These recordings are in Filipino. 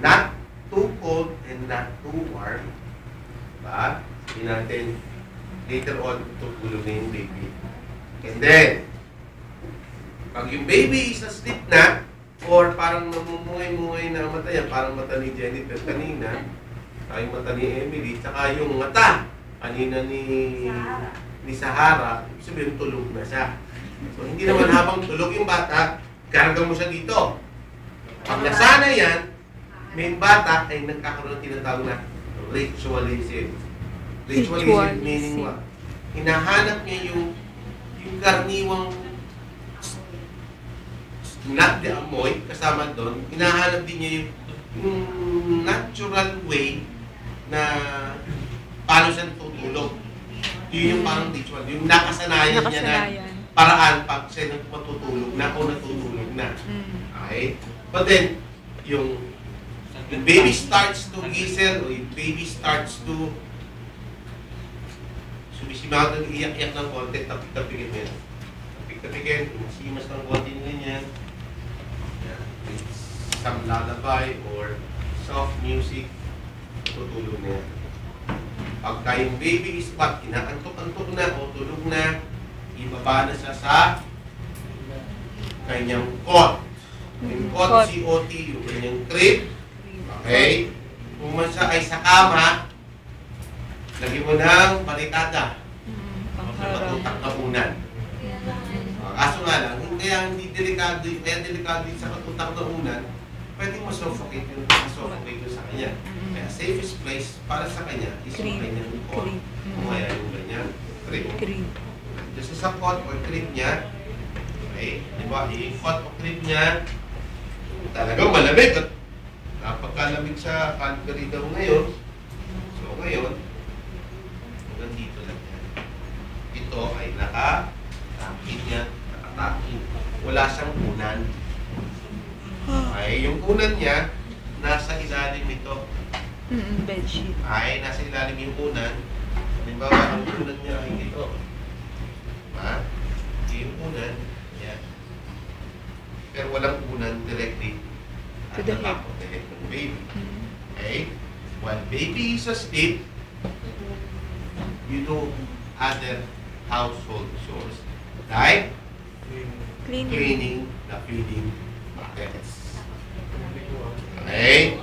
Not too cold and not too warm. Diba? Sabihin natin, later on, tutulog na yung baby. And then, pag yung baby is asleep na, or parang namumungay-mungay na mata yan, parang mata ni Jennifer kanina, yung mata ni Emily, tsaka yung mata kanina ni Sahara, ibig sabihin tulog na siya. So, hindi naman habang tulog yung bata, karga mo siya dito. Pag nasana yan, may bata ay nagkakaroon ng tinatawag na ritualism. Ritualism meaning what? Hinahanap niya yung karniwang not the amoy, kasama doon, hinahanap din niya yung natural way na paano siya tutulog. Yun yung parang ritual, yung nakasanayan niya na paraan pag siya matutulog na o natutulog na. Okay? But then, yung baby starts to gisel o yung baby starts to sumisimaw ng iyak-iyak ng konti, tapik-tapikin mo yan. Tapik-tapikin, masimas ng konti nila yan. Some lullaby or soft music, tutulog na yan. Pagka yung baby is back, inaantok-antok na o tulog na, ibaba na siya sa kanyang cot. Yung cot, C-O-T, yung kanyang crib. Okay? Kung man siya ay sa kama, lagyan mo ng panitada. Matutak na unan. Kaso nga lang, kaya hindi delikado, kaya delikado sa katutak na unan, pwedeng masuffocate yung sa kanya. Kaya safest place para sa kanya is yung kanyang cot. O kaya yung kanyang crib. Just sa cot or crib niya, okay, di ba, yung cot o crib niya, talagang malamig at napagkalamig sa Calgary daw ngayon. So ngayon, hanggang dito lang yan. Ito ay naka-tapin niya, naka-tapin. Wala siyang unan. Ay, yung unan niya, nasa ilalim ito. Bedsheet. Ay, nasa ilalim yung unan. Halimbawa, ang unan niya ay ito. Ha? Yung unan, yan. Pero walang unan directly at the back of the head ng baby. Okay? While baby is asleep, you do other household chores. Like cleaning the feeding buckets. Okay?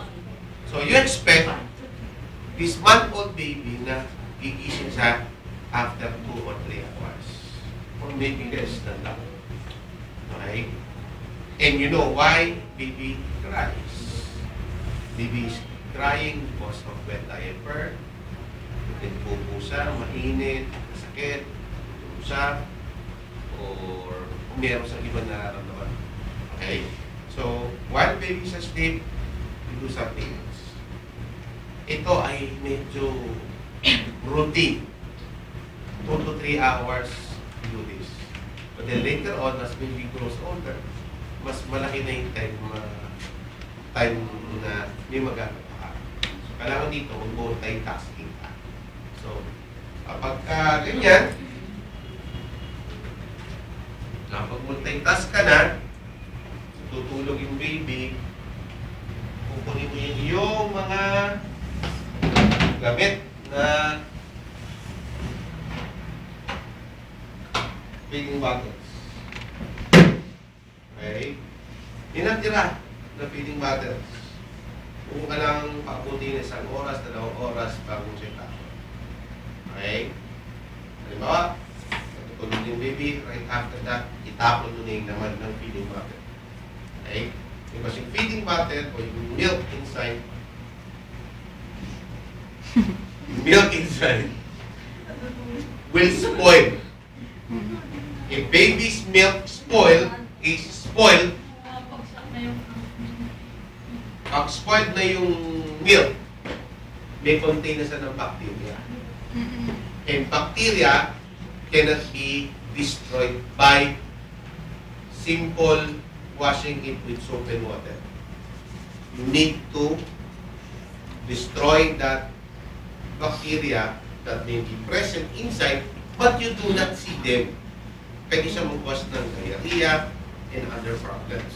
So you expect this month-old baby na gigising siya after 2 or 3 hours. Or maybe less than that. Okay? And you know why baby cries? Baby is crying because of wet diaper, nagpupusa, mainit, sakit, pusa, or kung meron sa ibang nararamdaman. Okay? So, while baby is asleep, you do something else. Ito ay medyo routine. 2 to 3 hours you do this. But then later on, as baby grows older, mas malaki na yung time na may magagawa ka. So, kailangan dito, multitasking ka. So, kapag ganyan, kapag multitask ka na, tutulog yung baby, kukunin mo yung mga gamit na feeding bottles. Okay? Inatira na feeding bottles. Kung ka lang pakutin na 1 oras, 2 oras bago siya tapon. Okay? Halimbawa, natutulog yung baby, right after that, itapon mo na yung naman ng feeding bottle. Okay? Because yung feeding bottle o yung milk inside, will spoil. If baby's milk is spoiled, pag spoiled na yung milk, may contain na siya ng bacteria. And bacteria cannot be destroyed by simple washing it with soap and water. You need to destroy that bacteria that may be present inside, but you do not see them. Pwede siya mag-cause ng diarrhea and other problems.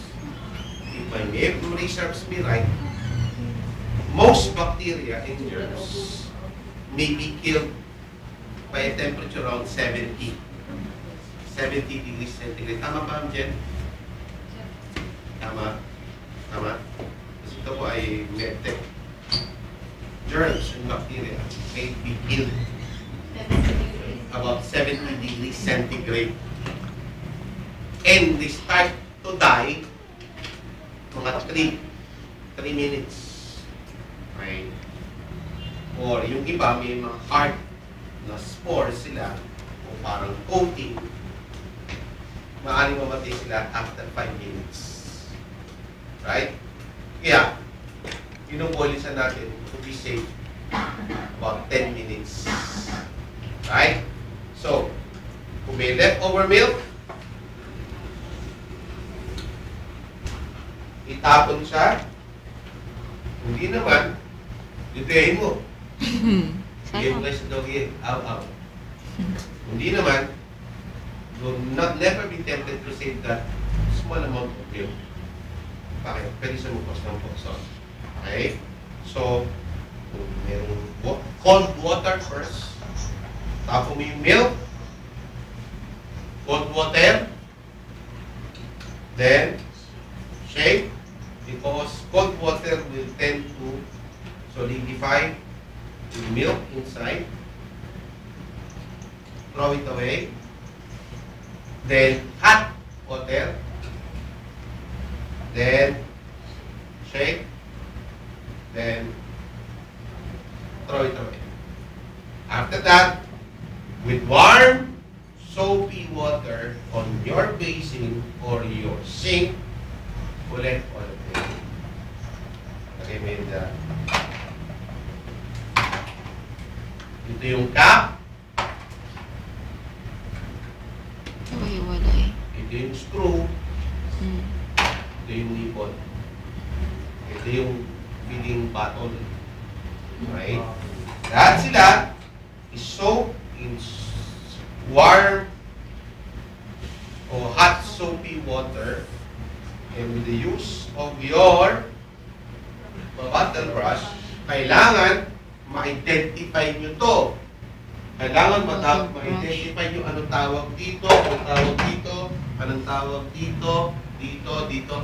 If my memory serves me right, most bacteria and germs may be killed by a temperature around 70 degrees centigrade. Tama ba, Jen? Tama. Tama. Kasi ito po ay medtech. Germs and bacteria may be killed about 70 degrees centigrade. And they start to die mga 3 minutes. Okay? Or yung iba, may mga hard na spores sila o parang coating. Maaaring mamatay sila after 5 minutes. Right? Kaya, pinupolisan natin to be safe about 10 minutes. Right? So, kung may leftover milk, itapon siya. Hindi naman, lutuin mo. Game guys sa doggy, aw. Hindi naman, never be tempted to save that small amount of milk. Bakit? Pwede sa mukos ng pokson. Okay? So, kung merong cold water first, tapon mo yung milk, cold water, then shake, because cold water will tend to solidify the milk inside. Throw it away. Then hot water. Then shake. Then throw it away. After that, with warm soapy water on your basin or your sink, collect all of it. Okay, made that. Ito yung cap. Okay, walay. Ito yung screw. Ito yung nipple. Ito yung feeding bottle. Right? Lahat sila is soaked in warm or hot soapy water, and with the use of your bottle brush, kailangan ma-identify nyo to. Kailangan ma-identify nyo anong tawag dito, anong tawag dito, anong tawag dito, dito.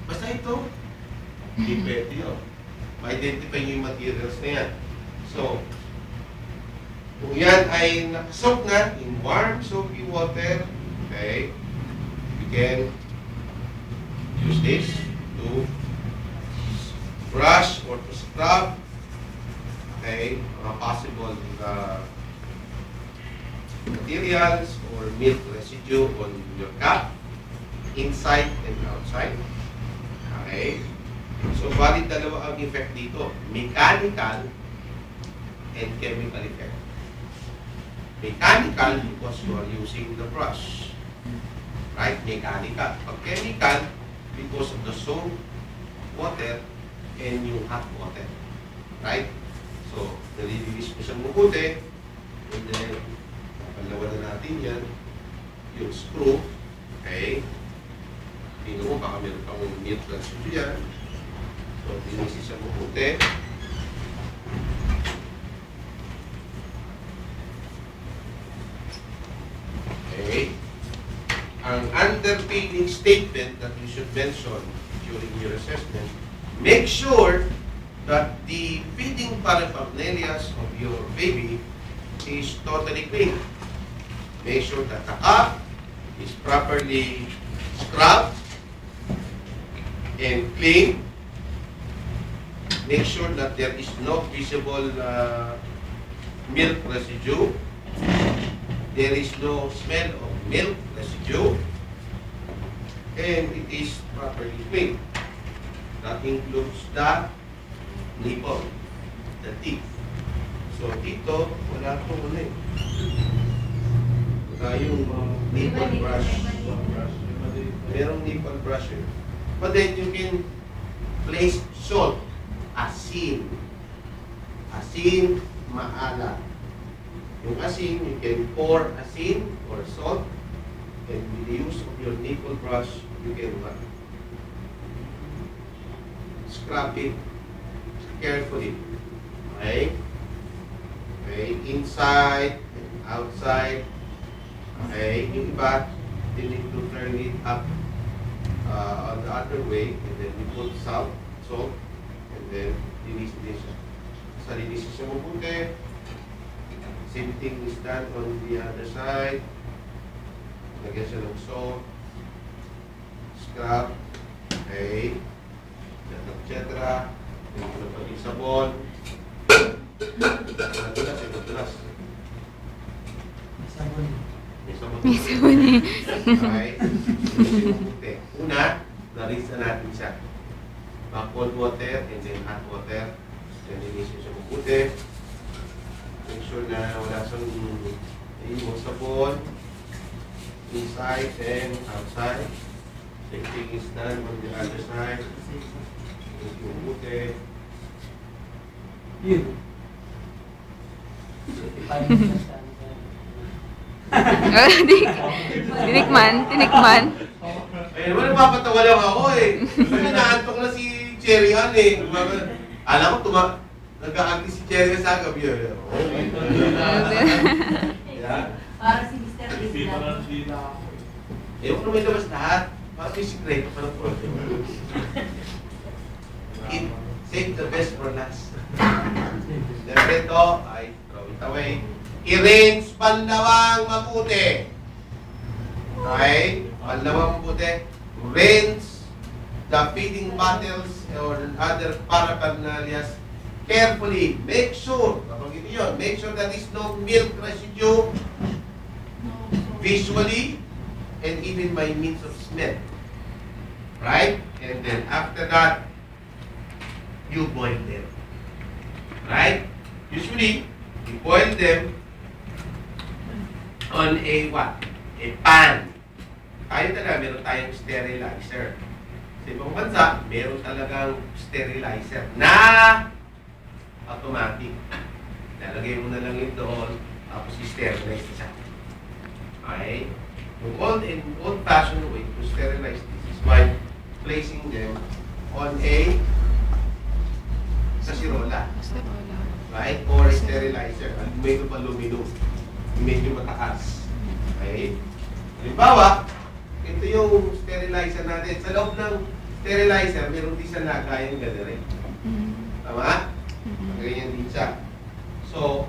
Basta ito. Hindi pwede yun. Ma-identify nyo yung materials na yan. So, kung yan ay nakasok na in warm soapy water, okay, you can use this to brush or to scrub, okay, mga possible materials or milk residue on your cup, inside and outside. Okay? So, bali dalawa ang effect dito. Mechanical and chemical effect. Mechanical because you are using the brush. Right? Mechanical. Pag chemical, because of the soap, water, and yung hot water. Right? So, nalilinis mo siyang mabuti. And then, palawan na natin yan. Yung screw. Okay? Tingnan mo, baka meron pang milk residue yan. So, linisin siya mabuti. Okay? Ang underpinning statement that you should mention during your assessment, make sure that the feeding paraphernalias of your baby is totally clean. Make sure that the cup is properly scrubbed and clean. Make sure that there is no visible milk residue. There is no smell of milk residue. And it is properly clean. That includes the nipple, the teeth. So dito, wala itong ano eh. Wala yung nipple brush. Merong nipple brush eh. But then you can place salt, asin. Asin, maalat. Yung asin, you can pour asin or salt, and with the use of your nipple brush, you can scrub it carefully. Okay? Okay, inside, outside. Okay, yung iba, you need to turn it up on the other way, and then you put salt, and then linis din siya. Sa linis siya mabuti. Same thing is done on the other side. Lagyan siya ng salt, scrub, okay, etc. Then ito na pag yung sabon. Nadulas. May sabon. May sabon eh. Okay. Mabuti. Una, na-rinse na natin siya. Cold water and then hot water. Then linisin siya mabuti. Make sure na wala siyang yung sabon inside and outside. Same thing is done on the other side. Linisin mabuti. Yun. Tinikman. Ay, naman napapatawa lang ako eh. Kasi naantok na si Cherry Han eh. Alam ko, nag-aagli si Cherry Han sa gabi. Yeah. Para si Mr. Isla. Eh, kung may labas lahat, parang may secret pa ng problem. Save the best for last. Then ito, ay throw it away. I-rinse panlawang mabuti. Okay? Panlawang mabuti. Rinse the feeding bottles or other paraphernalias carefully. Make sure, kapag ito yun, make sure that there is no milk residue visually and even by means of smell. Right? And then after that, you boil them. Right? Usually, you boil them on a what? A pan. Tayo talaga, meron tayong sterilizer. Sa ibang bansa, meron talagang sterilizer na automatic. Lalagay mo na lang yun doon, tapos i-sterilize siya. Okay? Yung old-fashioned way to sterilize this is by placing them on a sirola, right? Or a sterilizer, medyo aluminum, medyo mataas. Okay? Halimbawa, ito yung sterilizer natin. Sa loob ng sterilizer, meron din siya nagayang gano'n rin. Tama? Ganyan din siya. So,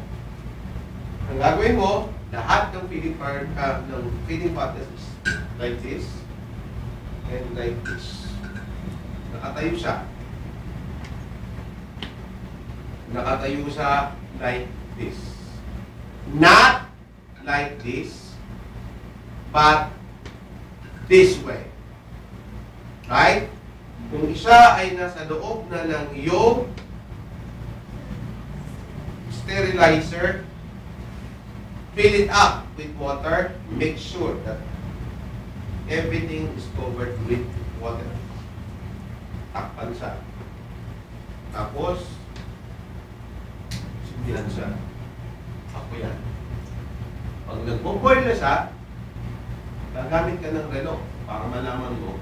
ang gagawin mo, lahat ng feeding bottles is like this and like this. Nakatayo siya. Nakatayo siya like this. Not like this, but this way. Right? Kung isa ay nasa loob na ng iyong sterilizer, fill it up with water. Make sure that everything is covered with water. Takpan siya. Tapos, sindihan siya. Ako yan. Pag nag-boil na siya, gagamit ka ng relo para malaman mo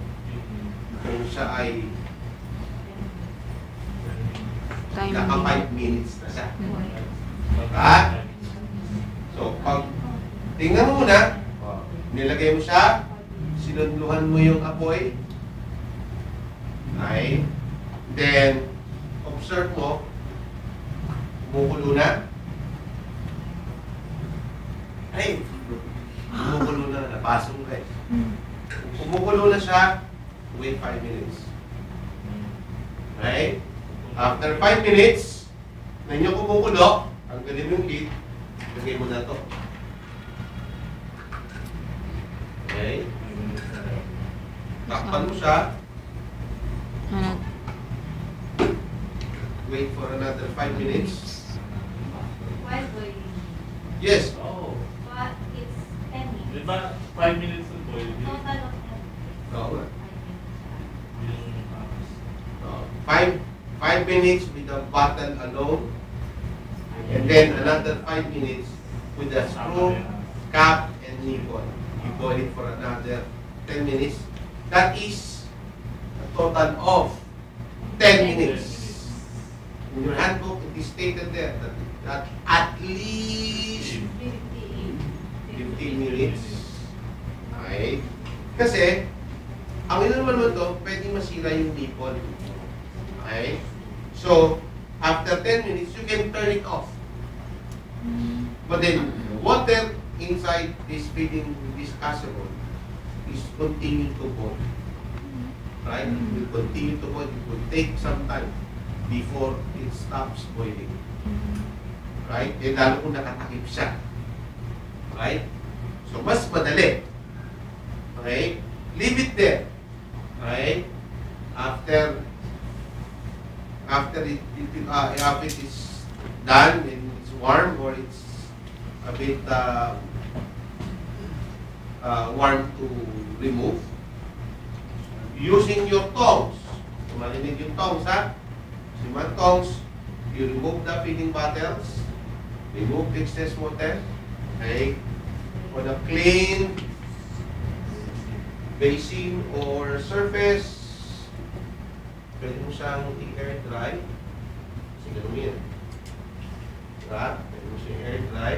kung siya ay naka 5 minutes na siya. Ha? So, pag tingnan mo muna, nilagay mo siya, sinunduhan mo yung apoy, okay? Then, observe mo, kumukulo na. Ay, kumukulo na, napasong ka eh. Kung kumukulo na siya, wait 5 minutes. Okay? After 5 minutes, na inyo kumukulo, tanggalin mo yung lid, lagay mo na to. Okay? Takpan mo siya. Wait for another 5 minutes. While boiling. Yes. Oh. But it's 10 minutes. Di ba 5 minutes to boil? Total of 10. Oo nga. 5 minutes. 5 minutes with the bottle alone. And then another 5 minutes with the screw, cap, and nipple. You boil it for another 10 minutes. That is a total of 10 minutes. In your handbook, it is stated there that at least 15 minutes. Okay? Kasi, ang ino naman to, pwedeng masira yung nipple. Okay? So, after 10 minutes, you can turn it off. But then, water inside this feeding, this casserole, is continue to boil. Right? It will continue to boil. It will take some time before it stops boiling. Right? Eh, lalo kung nakatakip siya. Right? So, mas madali. Okay? Leave it there. Okay? After it is done and it's warm or it's a bit warm to remove, using your tongs. Marinig yung tongs, ha? Using my tongs, you remove the feeding bottles, remove the excess water, okay? On a clean basin or surface, pwede mo siyang i-air dry. Kasi ganun yun. Diba? Pwede mo siyang air dry.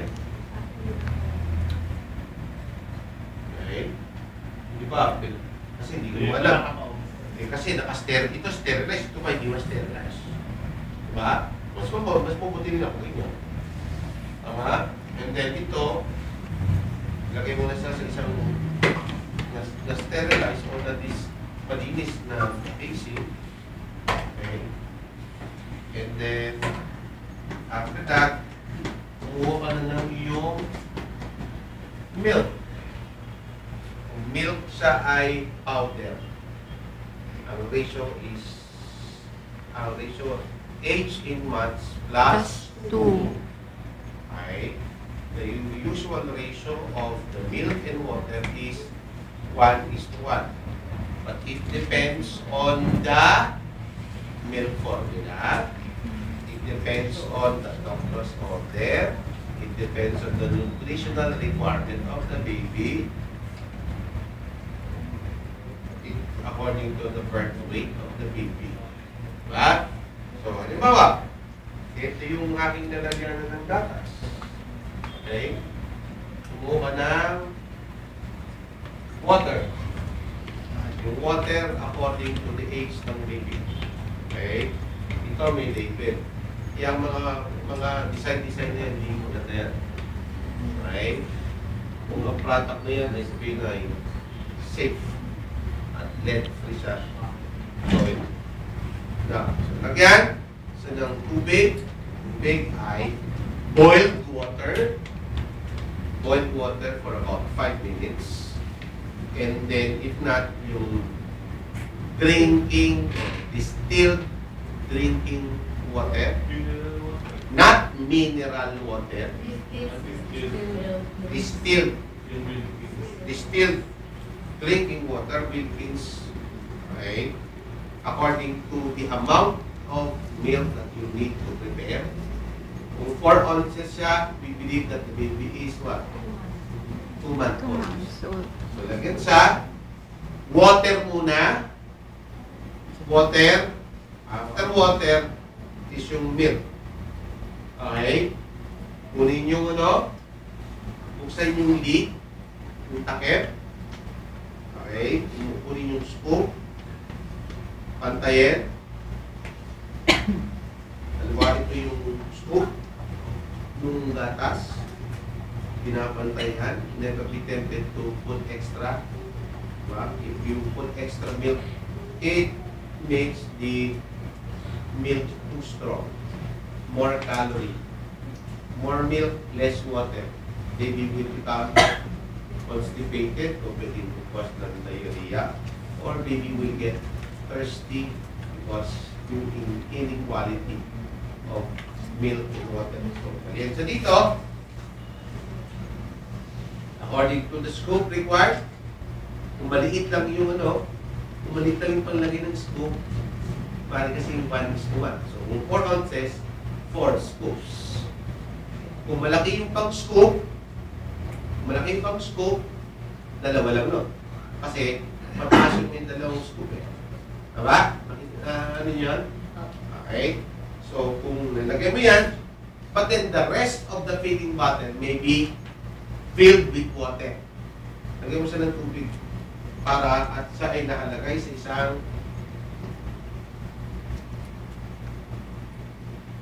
Okay? Di ba? Kasi hindi ko alam. Eh, kasi naka-sterilize. Ito sterilize. Ito pa hindi ma-sterilize. Diba? Mas mabuti nila kung inyo. Tama? And then ito, lagay mo na sa isang na-sterilize o na malinis na basin. Okay? And then, after that, kumuha ka na ng iyong milk. Ang milk siya ay powder. Ang ratio age in months plus 2. Okay? The usual ratio of the milk and water is 1:1. But it depends on the milk formula. It depends on the doctor's order. It depends on the nutritional requirement of the baby. According to the birth weight of the baby. Diba? So, halimbawa, ito yung aking nalagyan ng gatas. Okay? Kumuha ng water. Yung water according to the age ng baby. Okay? Ito may label. Yung mga design na yan, hindi mo na yan. Okay? Kung ang product na yan ay sabihin na safe at lead-free siya. So, lagyan sa ng tubig. Tubig ay boiled water. Boiled water for about 5 minutes. And then, if not, yung distilled drinking water. Not mineral water. Distilled drinking water will means, okay, according to the amount of milk that you need to prepare. Kung 4 ounces siya, we believe that the baby is what? 2 months old. So, lagyan sa water muna. Water. After water, is yung milk. Okay? Kunin yung buksan yung lid, yung takip. Okay? Kunin yung scoop. Pantayin. Halimbawa, ito yung scoop. Yung gatas. Pinapantayan. Never be tempted to put extra. Diba? If you put extra milk, it makes the milk too strong. More calorie. More milk, less water. Baby will become constipated o pwedeng cause ng diarrhea, or baby will get thirsty because yung inequality of milk and water. So, again, so dito, according to the scoop required, kung maliit lang yung kung maliit lang yung panglagay ng scoop, parang kasi yung 1:1. So, kung 4 ounces, 4 scoops. Kung malaki yung pang-scoop, dalawa lang, no? Kasi, mapasok mo yung dalawang scoop, eh. Diba? Ano yun? Okay? So, kung nalagay mo yan, but then the rest of the feeding bottle may be filled with water. Lagyan mo siya ng tubig para at siya ay nakalagay sa isang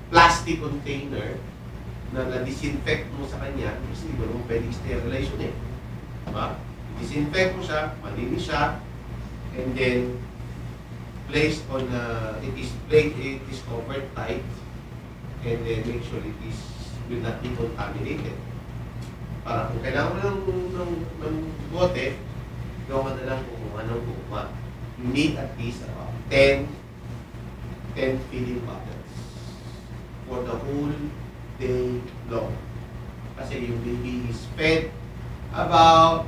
plastic container na na-disinfect mo sa kanya kasi hindi mo pwede sterilize yun eh. Diba? Disinfect mo siya, malinis siya, and then placed on it is covered tight, and then make sure it is will not be contaminated. Para kung kailangan mo ng bote, gawin na lang kung anong kukuha. You need at least about 10 feeding bottles for the whole day long. Kasi yung baby is fed about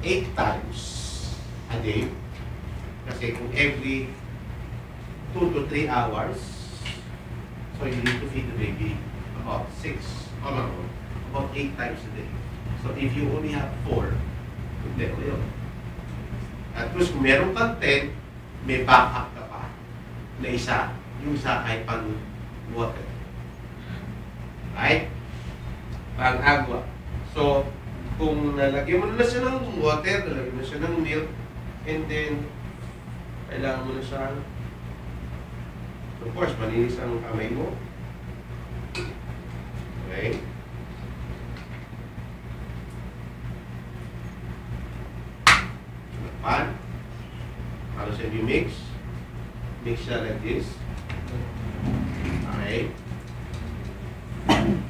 8 times a day. Kasi kung every 2 to 3 hours, so you need to feed the baby about 8 times a day. So if you only have 4, hindi ko yun. At plus kung meron kang 10, may backup ka pa na isa. Yung isa kahit pang water. Right? Pang agua. So, kung nalagyan mo na siya ng water, nalagyan mo siya ng milk, and then kailangan mo na siya, of course, malinis ang kamay mo. Okay? Pan. Para siya mix. Mix siya like this. Okay.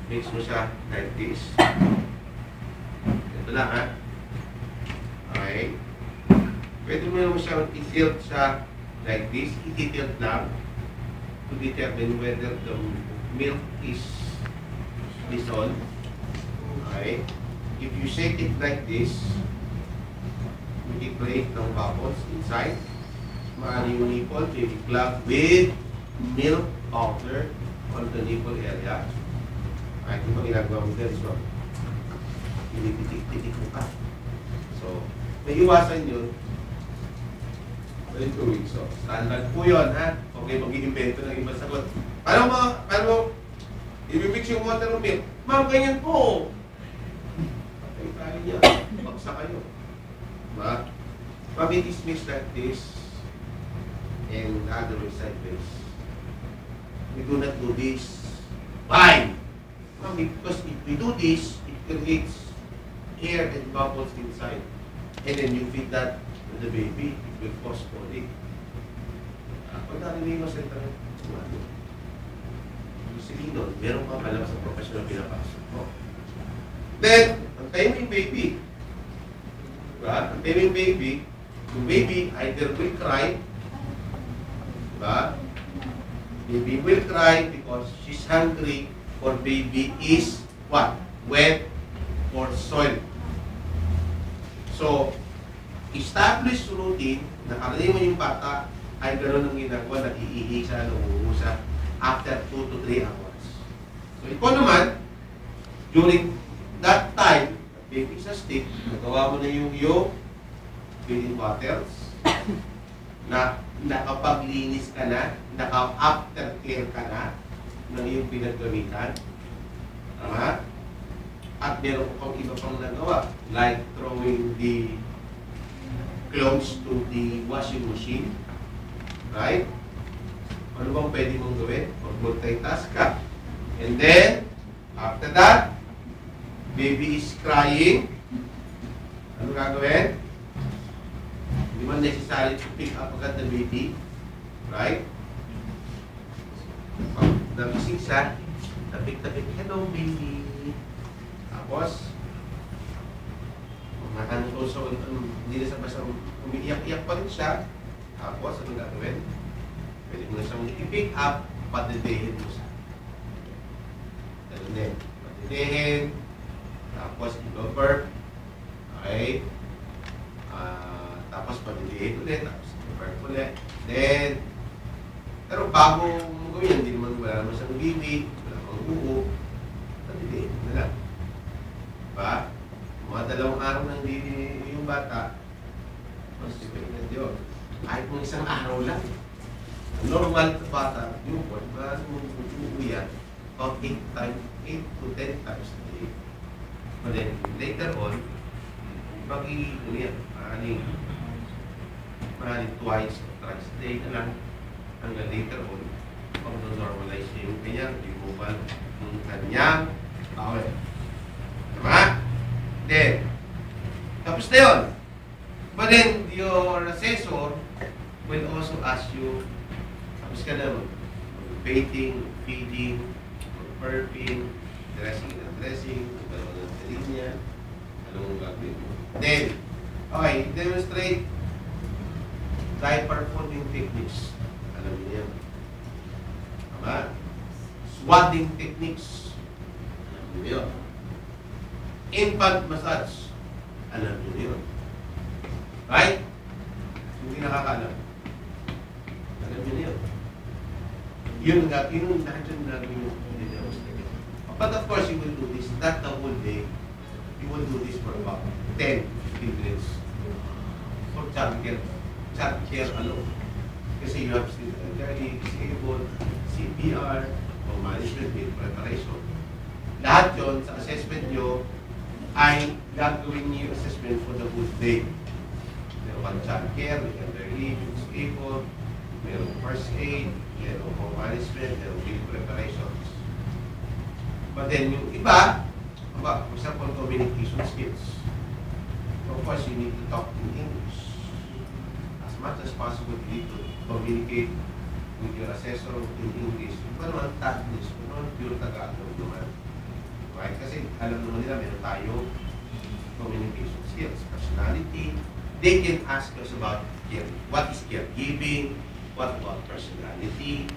Mix mo siya like this. Ito lang ha. Okay. Pwede mo naman siyang i-tilt siya like this. I-tilt lang to determine whether the milk is dissolved. Okay. If you shake it like this, create ng bubbles inside. Maaaring yung nipple may be clogged with milk powder on the nipple area. Ay, ito pa ginagawa mo din. So, tinitik-titik mo ka. So, may iwasan yun. Wait 2 weeks. So, standard po yun, ha? Okay, mag-i-invento ng ibang sagot. Paano i-mix yung water ng milk? Ma'am, ganyan po. Patay tayo niya. Bagsak kayo. Diba? Pag it is mixed like this and the other way sideways, we do not do this. Why? Well, because if we do this, it creates air and bubbles inside. And then you feed that to the baby, it will cause colic. Pag narinig mo sa internet, yung silino, meron kang alam sa professional pinapasok mo. Then, antayin mo yung baby. Diba? Antayin mo yung baby. Yung baby either will cry, diba? Baby will cry because she's hungry, or baby is what? Wet or soiled. So, establish routine na karaniwan mo yung bata ay gano'n ang ginagawa, nag-iihi siya, nangungusa after 2 to 3 hours. So, ikaw naman, during that time, baby is asleep, nagawa mo na yung feeding bottles, na nakapaglinis ka na, naka-aftercare ka na ng iyong pinaggamitan. Tama? At meron ko pang iba pang nagawa, like throwing the clothes to the washing machine. Right? Ano bang pwede mong gawin? Mag-multitask ka. And then, after that, baby is crying. Ano gagawin? Hindi man necessary to pick up agad the baby. Right? Pag nagising siya, tapik-tapik, hello baby. Tapos, also, hindi na sa basta umiiyak-iyak pa rin siya. Tapos, ano gagawin? Pwede mo na siyang i-pick up, padidehin mo siya. Ganun din. Padidehin. Tapos, i-burp. Okay? Tapos, padidehin ulit. Tapos, i-burp ulit. Then, pero bago mo gawin, hindi naman wala naman siyang bibi, wala namang buo. Padidehin mo na lang. Diba? Mga 2 araw nang hindi yung bata, mas dependent yun. Kahit mo 1 araw lang. Normal na bata, newborn, mga about 8 to 10 times a day. But then, later on, maaaring twice or thrice a day na lang hanggang later on, pag-normalize niya yung kanyang removal ng kanyang bowel. Tama? Then, tapos na yun. But then, your assessor will also ask you, tapos ka na bathing, feeding, burping, dressing and dressing, kung ano ang sarili niya, anong gagawin mo. Then, okay, demonstrate diaper folding techniques. Alam niyo yan. Tama? Swaddling techniques. Alam niyo yun. Infant massage. Alam niyo yun. Right? Hindi nakakaalam. Alam niyo yun. Yun lahat yung gagawin yung demonstrate. But of course, you will do this not the whole day. You will do this for about 10, 15 minutes. For child care alone. Kasi you have disabled, CPR, or management with preparation. Lahat yun sa assessment nyo ay gagawin niyo yung assessment for the whole day. Meron kang child care, may elderly, disabled, meron first aid, meron home management, meron field preparations. But then yung iba, for example, communication skills. Of course, you need to talk in English. As much as possible, you need to communicate with your assessor in English. Yung pa naman Taglish, yung naman pure Tagalog naman. Right? Kasi alam naman nila, meron tayo communication skills, personality. They can ask us about what is caregiving, what about personality,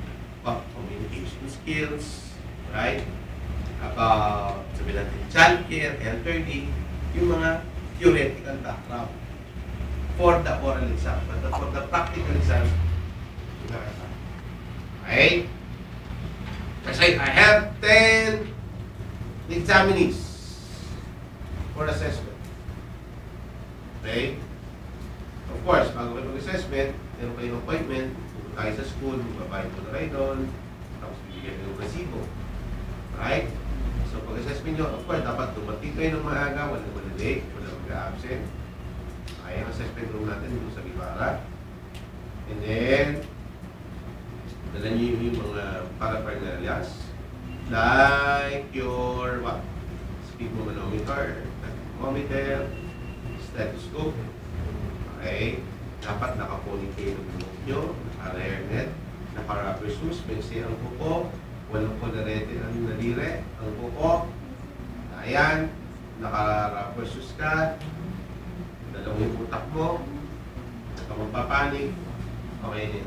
what communication skills, right? About, sabi natin, child care, elderly, yung mga theoretical background for the oral exam. But for the practical exam, okay? Kasi I have 10 examinees for assessment. Okay? Of course, bago kayo mag-assessment, meron kayong appointment, pupunta kayo sa school, magbabayad mo na kayo doon, tapos bibigyan kayo ng resibo. Right? So, pag-assessment nyo, of course, dapat dumating kayo ng maaga, walang malilate, walang mag-absent. Ay, ang assessment room natin dito sa Guevara. And then, dala nyo yung mga paraphernalias, like your, sphygmomanometer, thermometer, stethoscope. Okay? Dapat nakapunin kayo ng buhok nyo, naka-hairnet, naka-rubber shoes, bensi ang kuko, walang polarete ang nalire, ang kuko. Ayan, naka-rubber shoes ka, dalawang yung utak mo, naka-magpapanik, okay na.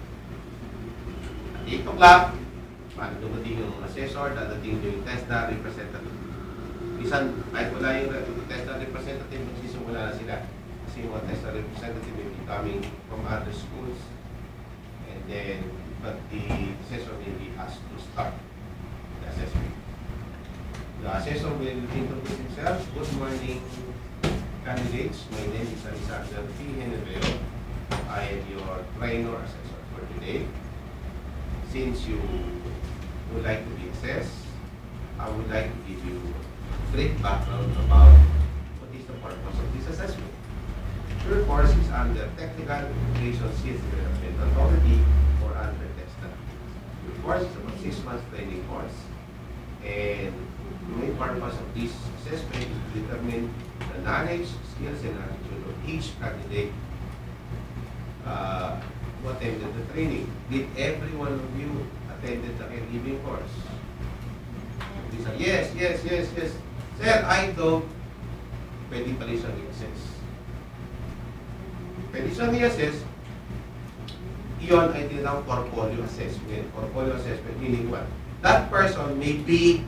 At 8 o'clock, paano dumating yung assessor, dadating yung test na representative. Bisan, kahit wala yung test na representative, magsisimula na sila. Kasi yung test na representative may be coming from other schools. And then, but the assessor may be asked to start the assessment. The assessor will introduce himself. Good morning, candidates. My name is Alexander P. Heneveo. I am your trainer assessor for today. Since you would like to be assessed, I would like to give you a brief background about what is the purpose of this assessment. Your course is under Technical Education Skills Development Authority or under TESTA. Your course is about 6 months training course. And the main purpose of this assessment is to determine the knowledge, skills, and attitude of each candidate who attended the training. Did every one of you attended the caregiving course? These are yes. Sir, I don't. Pwede pala siyang i-assess. Pwede siyang i-assess. Iyon ay tinatawag portfolio assessment. Portfolio assessment meaning what? That person may be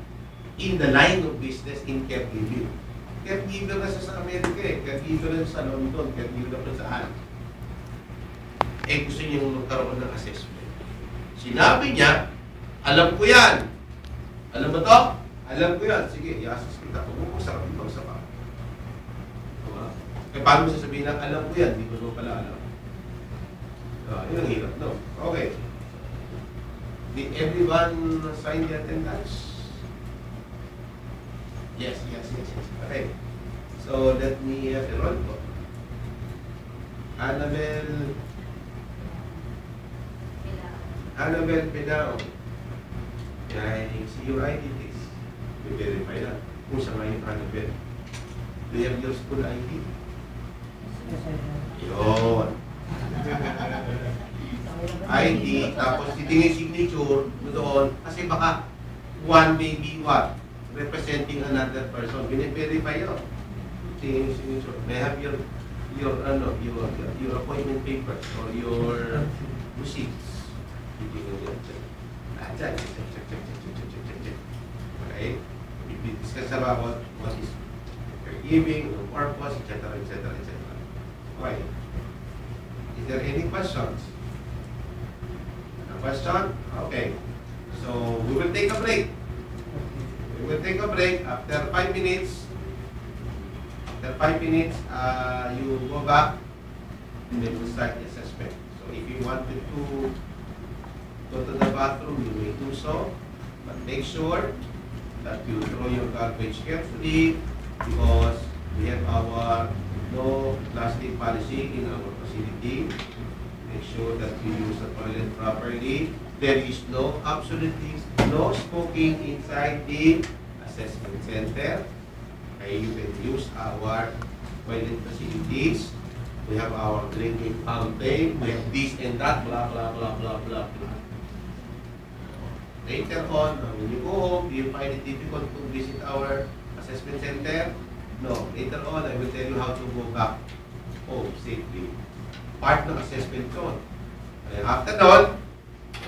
in the line of business in caregiving. Caregiver na siya sa Amerika eh. Caregiver na sa London. Caregiver na sa Alan. Eh gusto niyang magkaroon ng assessment. Sinabi niya, alam ko yan. Alam mo to? Alam ko yan. Sige, i-assess kita. Pag-uusap ka, ibang-usap ka. Eh, paano mo sasabihin na, alam ko yan, hindi ko naman pala alam. Yun ang hirap, no? Okay. Did everyone sign the attendance? Yes. Okay. So let me roll po. Annabel Pedao. Yan, see your identities. I-verify lang. Kung sa ngayon, Annabel. Do you have your school ID? Yun. ID, tapos titingin signature doon. Kasi baka one may be what? Representing another person. Bine-verify yun. Tingin signature. May have your appointment papers or your receipts. Titingin yun. Check. Okay? We discuss about what is giving, the purpose, etc. Okay. Is there any questions? No question? Okay. So we will take a break. After 5 minutes. You go back and then we'll start the assessment. So if you wanted to go to the bathroom, you may do so. But make sure that you throw your garbage carefully because we have our no plastic policy in our facility. Make sure that you use the toilet properly. There is absolutely no smoking inside the assessment center. Okay, you can use our toilet facilities. We have our drinking fountain. We have this and that, blah, blah, blah, blah, blah, blah. Later on, when you go home, do you find it difficult to visit our assessment center? No. Later on, I will tell you how to go back home safely. Part ng assessment yun. And after doon,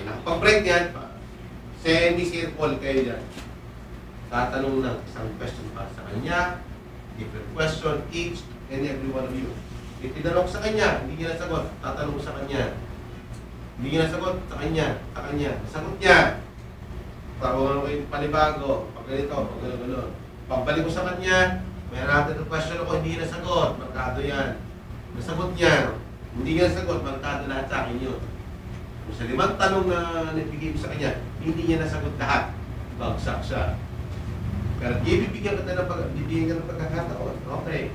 nakapag-break yan, semi-circle kayo dyan. Tatanong ng isang question para sa kanya, different question, each and every one of you. If tinanong sa kanya, hindi niya nasagot, tatanong sa kanya. Hindi niya nasagot, sa kanya. Nasagot niya. Tawagan kayo panibago, pag ganito, pag gano'n. Pagbalik ko sa kanya, may natin ng question ako, hindi niya nasagot, markado yan. Nasagot niya, hindi niya nasagot, markado lahat sa akin yun. Kung sa 5 tanong na nabigay ko sa kanya, hindi niya nasagot lahat. Bagsak siya. Pero bibigyan ka ng pagkakataon. Okay.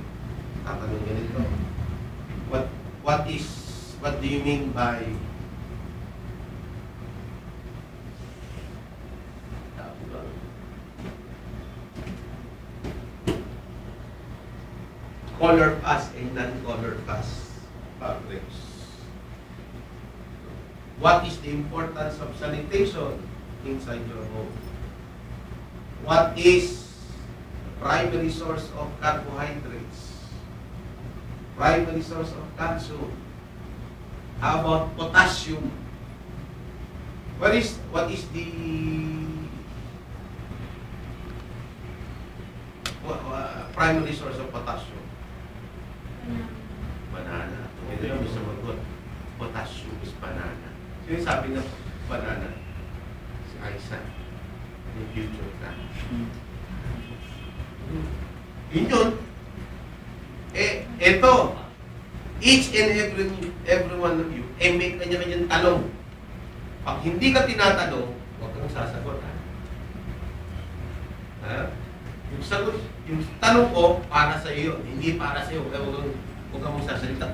Tatanong niya nito. What do you mean by color pass and non-color pass fabrics? What is the importance of sanitation inside your home? What is primary source of carbohydrates? Primary source of calcium? How about potassium? What is the primary source of potassium? Banana. Ito yung gusto magot. Potassium is banana. Sino sabi ng banana? Si Aiza. Yung future ka. Yun. Ito. Each and every one of you, may kanya-kanyang tanong. Pag hindi ka tinatanong, huwag kang sasagot. Yung sagot, yung tanong ko, para sa iyo, hindi para sa iyo. Huwag kang magsasalita.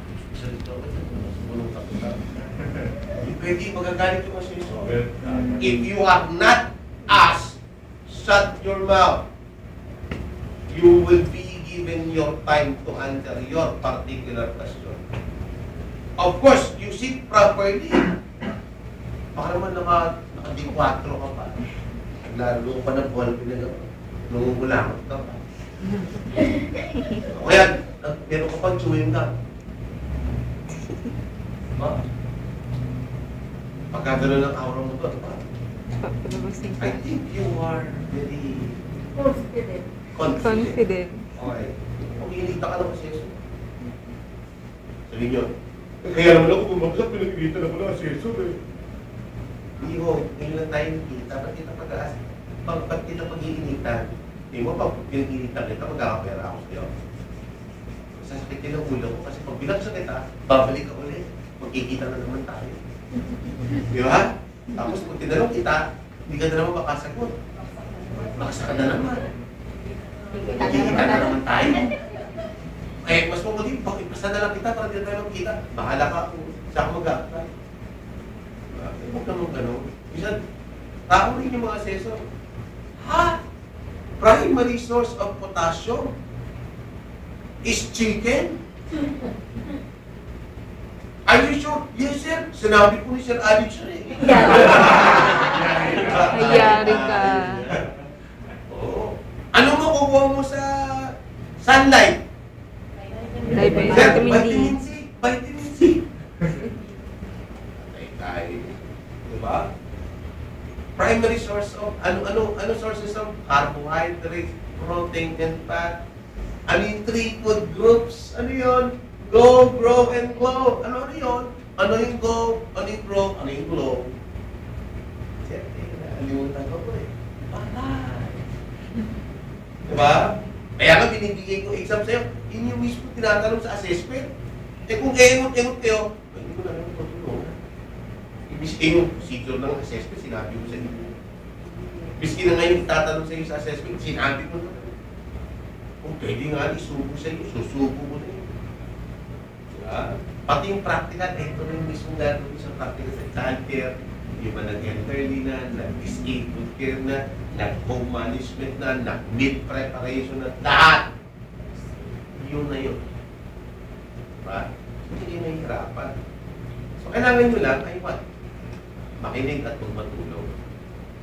Pwede magagalit yung asiso. If you have not asked, shut your mouth. You will be given your time to answer your particular question. Of course, you sit properly. Baka naman naka-D4 ka pa. Naglaro pa ng ball, nangungulangot ka pa. O kaya, meron ka pang chewing gum. Pagka gano'n ang aura mo to, I think you are very confident. Okay. Kung hinita ka ng aseso. Sabi nyo, kaya naman ako bumagsak, pinagkikita na ko ng aseso eh. Hindi ho, ngayon lang tayo nakikita, ba't kita pag-iinitan? Hindi mo, pag pinag-iinitan kita, magkakapera ako sa'yo. Sasakit din ang ulo ko kasi pag binagsak kita, babalik ka ulit. Magkikita na naman tayo. Di ba? Tapos kung tinanong kita, hindi ka na naman makasagot. Makasaka na naman. Kikita na naman tayo. Eh, mas mabuti, ipasa na lang kita para di na tayo magkita. Bahala ka kung saan ka mag-apply. Huwag naman gano'n. Minsan, tao rin yung mga assessor. Ha? Primary source of potassium is chicken? Are you sure? Yes, sir. Sinabi ko ni Sir Alex siya eh. Ayari ka. Oo. Ano makukuha mo sa sunlight? Vitamin Sir, D. vitamin C. Vitamin C. Patay tayo. Diba? Primary source of, ano sources of carbohydrates, protein, and fat. Ano yung 3 food groups? Ano yun? Go, grow, and glow. Ano yun? Ano yung go? Ano yung grow? Ano yung glow? Siyempre, nakalimutan ko eh. Patay. Diba? Kaya nga binibigay ko exam sa'yo, yun yung mismo tinatanong sa assessment. Eh kung engot-engot kayo, hindi ko na lang tutulungan. Ibig yung procedure ng assessment, sinabi ko sa inyo. Biski na ngayon itatanong sa iyo sa assessment, sinabi ko na. Kung pwede nga, isubo sa iyo, susubo ko na yun. Diba? Pati yung practical, ito na yung mismo gagawin sa practical sa child care, yung mga nag-elderly na, nag-disabled care na, nag-home management na, nag-meal preparation na, lahat! Yun na yun. Diba? Hindi kayo nahihirapan. So, kailangan nyo lang ay what? Makinig at huwag matulog.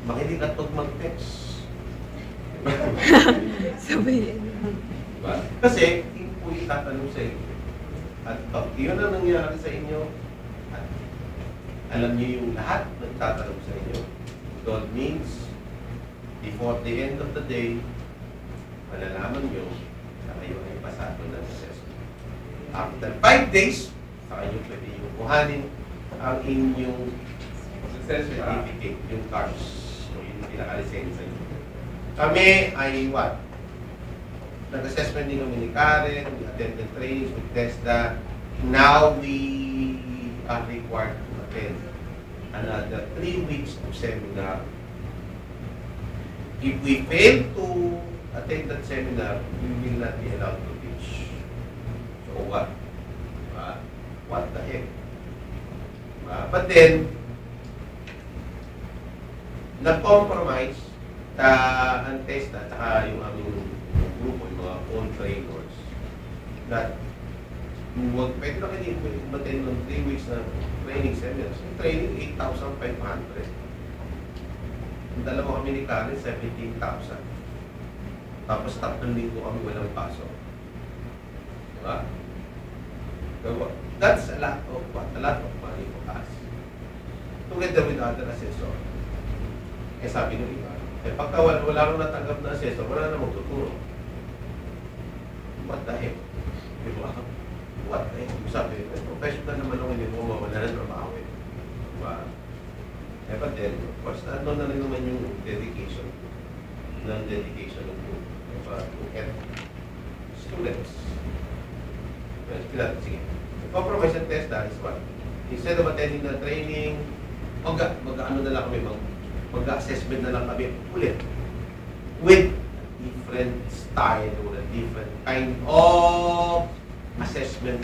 Makinig at huwag mag-text. Sabay yan. Diba? Kasi, hindi po itatanong sa inyo. At pag yun ang nangyari sa inyo, at alam niyo yung lahat na itatanong sa inyo, God means, before the end of the day, malalaman nyo na kayo ay pasado ng assessment. After 5 days, saka nyo pwede yung kuhanin ang inyong certificate, yung cards. So, yun yung pinaka-lisensya nyo. Kami ay what? Nag-assessment din kami ni Karen, we attended trainings, we test that. Now we are required to attend another 3 weeks of seminar. If we fail to attend that seminar, we will not be allowed to teach. So what? What the heck? But then, nag-compromise ang test at saka yung aming grupo, yung mga own trainers, that pwede na kayo mag-attend ng 3 weeks na training seminars. Yung training, 8,500. Yung dalawa kami ni Karen, 17,000. Tapos 3 linggo kami walang pasok. Diba? That's a lot of what? A lot of money for us. Together with other assessor. Eh sabi nung iba, eh pagka wala nang natanggap na assessor, wala na magtuturo. What the heck? Diba? What the heck? Sabi, professional naman ako, hindi mo mawala ng trabaho eh. Diba? Eh but then, of course, nandun na rin naman yung dedication ng group. Diba? To help students. Sige. Compromise and test that is what? Instead of attending the training, mag-ano na lang kami, mag-assessment na lang kami ulit with different style or a different kind of assessment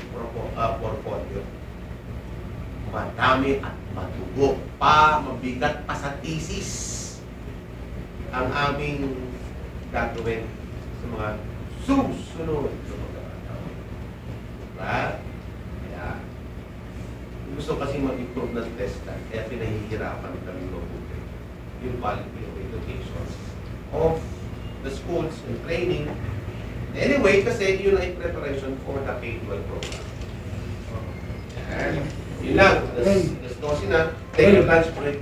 portfolio. Madami at madugo pa, mabigat pa sa thesis ang aming gagawin sa mga susunod na magkakataon. Diba? Kaya, gusto kasi mag-improve ng test kaya pinahihirapan kami mabuti yung quality of education of the schools and training. Anyway, kasi yun ay preparation for the K-12 program. Yan. Yun lang. Alas 12 na. Take your lunch break.